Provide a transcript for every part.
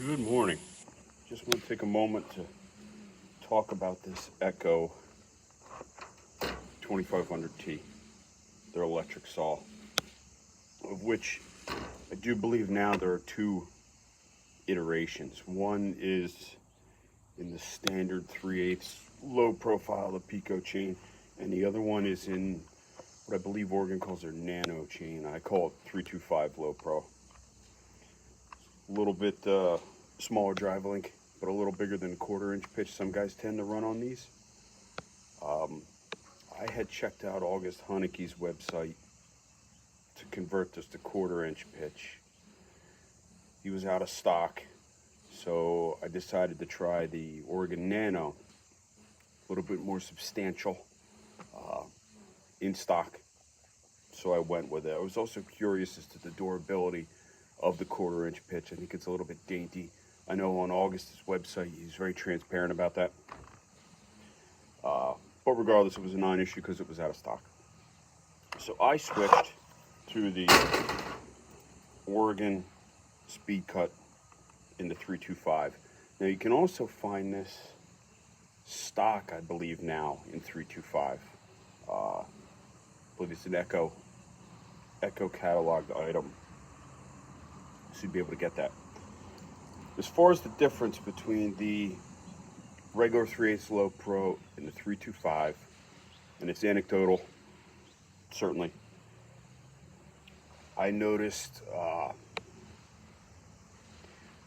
Good morning. Just want to take a moment to talk about this Echo 2500T, their electric saw, of which I do believe now there are two iterations. One is in the standard 3/8 low profile, the Pico chain, and the other one is in what I believe Oregon calls their nano chain. I call it 325 low pro. A little bit smaller drive link, but a little bigger than 1/4 inch pitch. Some guys tend to run on these. I had checked out August Honecke's website to convert this to 1/4 inch pitch. He was out of stock, so I decided to try the Oregon Nano, a little bit more substantial, in stock. So I went with it. I was also curious as to the durability of the 1/4 inch pitch. I think it's a little bit dainty. I know on August's website he's very transparent about that. But regardless, it was a non-issue because it was out of stock. So I switched to the Oregon Speed Cut in the 325. Now you can also find this stock, I believe, now in 325. I believe it's an Echo cataloged item. So you'd be able to get that. As far as the difference between the regular 3/8 low pro and the 325, and it's anecdotal, certainly. I noticed, I'm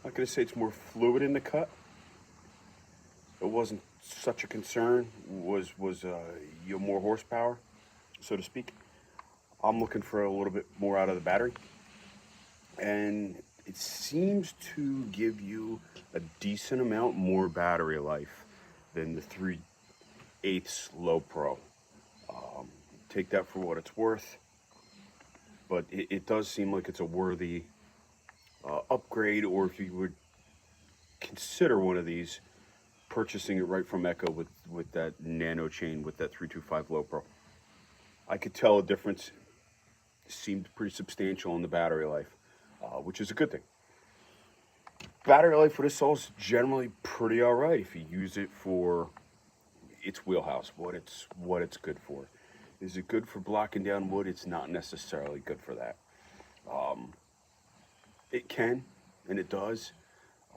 not going to say it's more fluid in the cut. It wasn't such a concern. Was more horsepower, so to speak. I'm looking for a little bit more out of the battery, and it seems to give you a decent amount more battery life than the 3/8 low pro. Take that for what it's worth, but it does seem like it's a worthy upgrade, or if you would consider one of these, purchasing it right from Echo with that nano chain with that 325 low pro. I could tell a difference. It seemed pretty substantial in the battery life, which is a good thing. Battery life for this saw is generally pretty all right if you use it for its wheelhouse, what it's good for. Is it good for blocking down wood? It's not necessarily good for that. It can, and it does,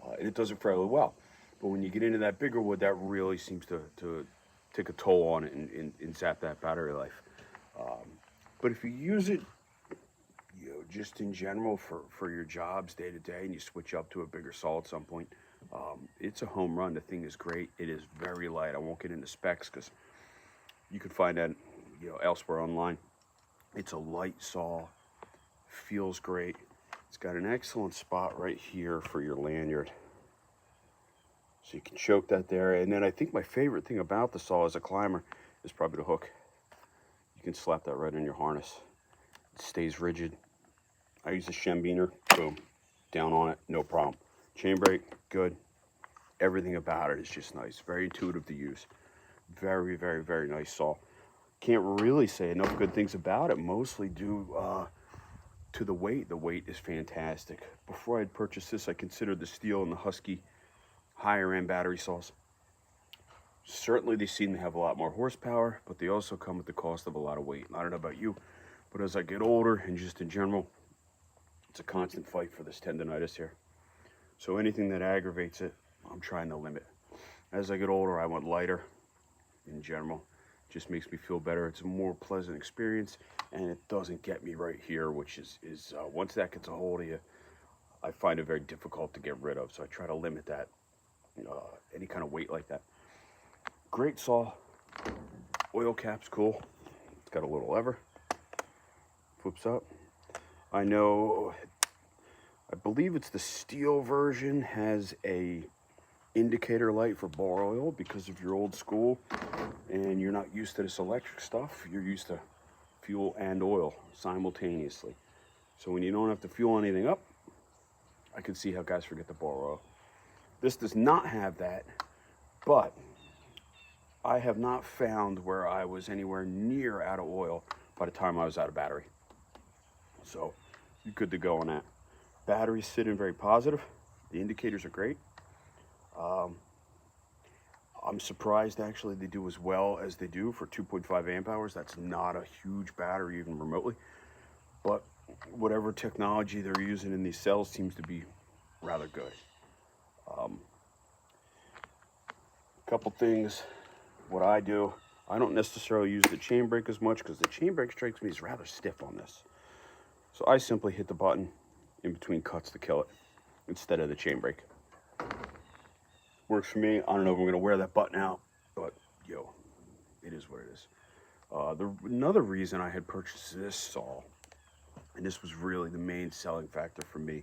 and it does it fairly well. But when you get into that bigger wood, that really seems to take a toll on it and zap that battery life. But if you use it, just in general for your jobs day to day, and you switch up to a bigger saw at some point, it's a home run. The thing is great. It is very light. I won't get into specs because you can find that elsewhere online. It's a light saw, feels great. It's got an excellent spot right here for your lanyard, so you can choke that there. And then I think my favorite thing about the saw as a climber is probably the hook. You can slap that right in your harness. It stays rigid. I use a Shembiner, boom, down on it, no problem. Chain brake, good. Everything about it is just nice. Very intuitive to use. Very, very, very nice saw. Can't really say enough good things about it, mostly due to the weight. The weight is fantastic. Before I'd purchased this, I considered the Steel and the Husky higher end battery saws. Certainly they seem to have a lot more horsepower, but they also come at the cost of a lot of weight. I don't know about you, but as I get older and just in general, it's a constant fight for this tendonitis here. So anything that aggravates it, I'm trying to limit. As I get older, I want lighter in general. Just makes me feel better. It's a more pleasant experience, and it doesn't get me right here, which is once that gets a hold of you, I find it very difficult to get rid of. So I try to limit that, any kind of weight like that. Great saw. Oil cap's cool. It's got a little lever. Flips up. I believe it's the Steel version has a indicator light for bar oil because if you're old school and you're not used to this electric stuff, you're used to fuel and oil simultaneously. So when you don't have to fuel anything up, I can see how guys forget the bar oil. This does not have that, but I have not found where I was anywhere near out of oil by the time I was out of battery. So you're good to go on that. Batteries sit in very positive. The indicators are great. I'm surprised actually they do as well as they do for 2.5 amp hours. That's not a huge battery even remotely, but whatever technology they're using in these cells seems to be rather good. A couple things, what I do, I don't necessarily use the chain brake as much because the chain brake strikes me as rather stiff on this. So I simply hit the button in between cuts to kill it instead of the chain brake. Works for me. I don't know if I'm going to wear that button out, but yo, it is what it is. Another reason I had purchased this saw, and this was really the main selling factor for me,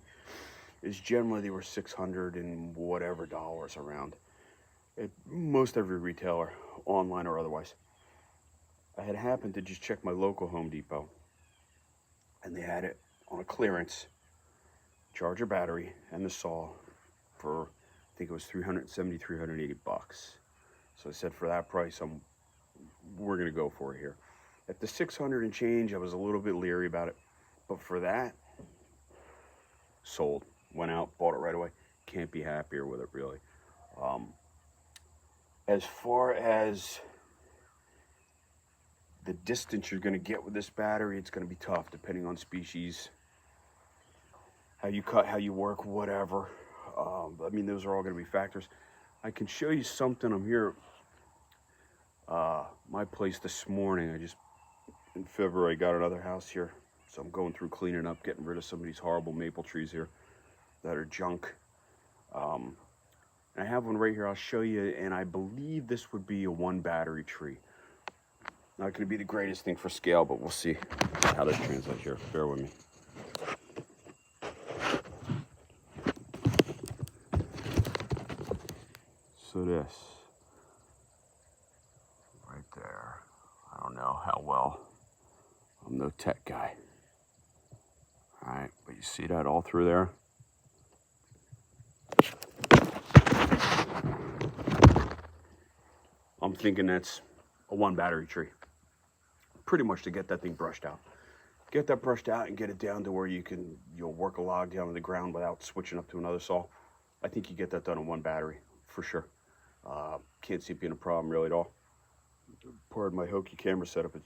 is generally they were $600 and whatever dollars around at most every retailer, online or otherwise. I had happened to just check my local Home Depot, and they had it on a clearance, charger battery and the saw for, I think it was $370, $380. So I said, for that price, we're gonna go for it here. At the 600 and change, I was a little bit leery about it, but for that, sold. Went out, bought it right away. Can't be happier with it, really. As far as the distance you're gonna get with this battery, it's gonna be tough depending on species, how you cut, how you work, whatever. I mean, those are all gonna be factors. I can show you something. I'm here my place this morning. In February, got another house here. So I'm going through cleaning up, getting rid of some of these horrible maple trees here that are junk. I have one right here, I'll show you, and I believe this would be a 1 battery tree. Not gonna be the greatest thing for scale, but we'll see how this translates here. Bear with me. So this, right there, I don't know how well, I'm no tech guy. All right, but you see that all through there? I'm thinking that's a 1 battery tree. Pretty much to get that thing brushed out. Get that brushed out and get it down to where you'll work a log down to the ground without switching up to another saw. I think you get that done on 1 battery, for sure. Can't see it being a problem really at all. Pardon my hokey camera setup. It's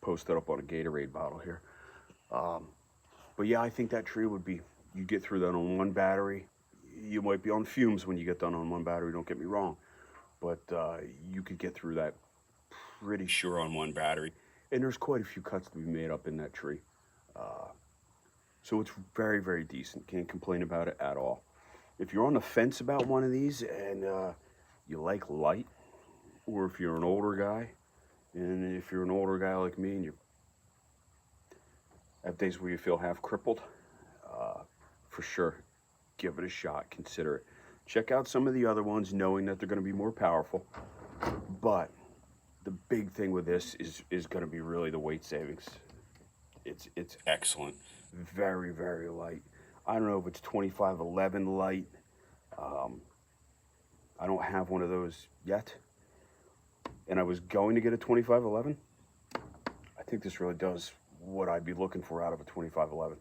posted up on a Gatorade bottle here. But yeah, I think that tree would be, you get through that on 1 battery. You might be on fumes when you get done on 1 battery, don't get me wrong. But you could get through that pretty sure on 1 battery. And there's quite a few cuts to be made up in that tree. So it's very, very decent. Can't complain about it at all. If you're on the fence about one of these and you like light, or if you're an older guy, and if you're an older guy like me and you have days where you feel half crippled, for sure, give it a shot, consider it. Check out some of the other ones, knowing that they're going to be more powerful. But the big thing with this is going to be really the weight savings. It's excellent. Very, very light. I don't know if it's 2511 light. I don't have one of those yet. And I was going to get a 2511. I think this really does what I'd be looking for out of a 2511.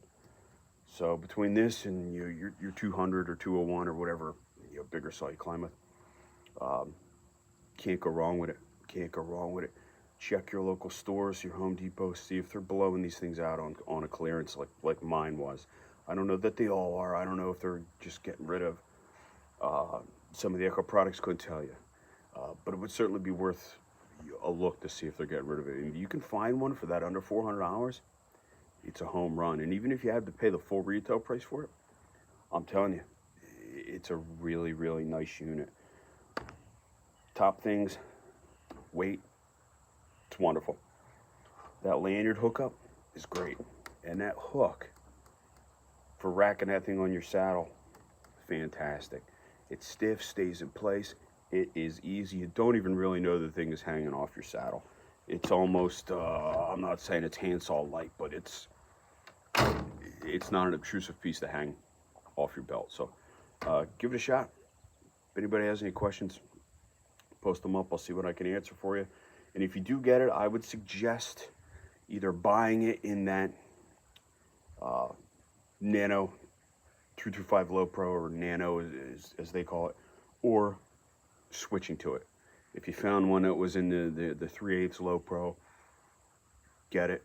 So between this and your 200 or 201 or whatever, bigger saw you climb with, can't go wrong with it. Can't go wrong with it. Check your local stores, your Home Depot, see if they're blowing these things out on a clearance like mine was. I don't know that they all are. I don't know if they're just getting rid of some of the Echo products, couldn't tell you. But it would certainly be worth a look to see if they're getting rid of it. And if you can find one for that under $400, it's a home run. And even if you had to pay the full retail price for it, I'm telling you, it's a really, really nice unit. Top things, weight, it's wonderful. That lanyard hookup is great. And that hook for racking that thing on your saddle, fantastic. It's stiff, stays in place. It is easy. You don't even really know the thing is hanging off your saddle. It's almost, I'm not saying it's handsaw light, but it's not an obtrusive piece to hang off your belt. So give it a shot. If anybody has any questions, post them up. I'll see what I can answer for you. And if you do get it, I would suggest either buying it in that nano 325 Low Pro, or Nano as they call it, or switching to it. If you found one that was in the 3/8 Low Pro, get it.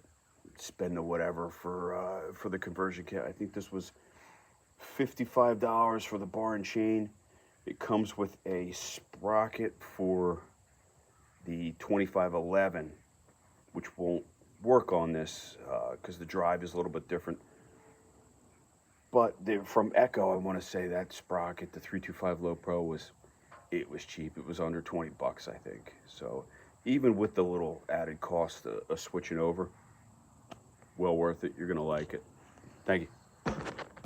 Spend the whatever for the conversion kit. I think this was $55 for the bar and chain. It comes with a sprocket for the 2511, which won't work on this because the drive is a little bit different. But from Echo, I want to say that sprocket, the 325 Low Pro, was cheap. It was under 20 bucks, I think. So even with the little added cost of switching over, well worth it. You're gonna like it. Thank you.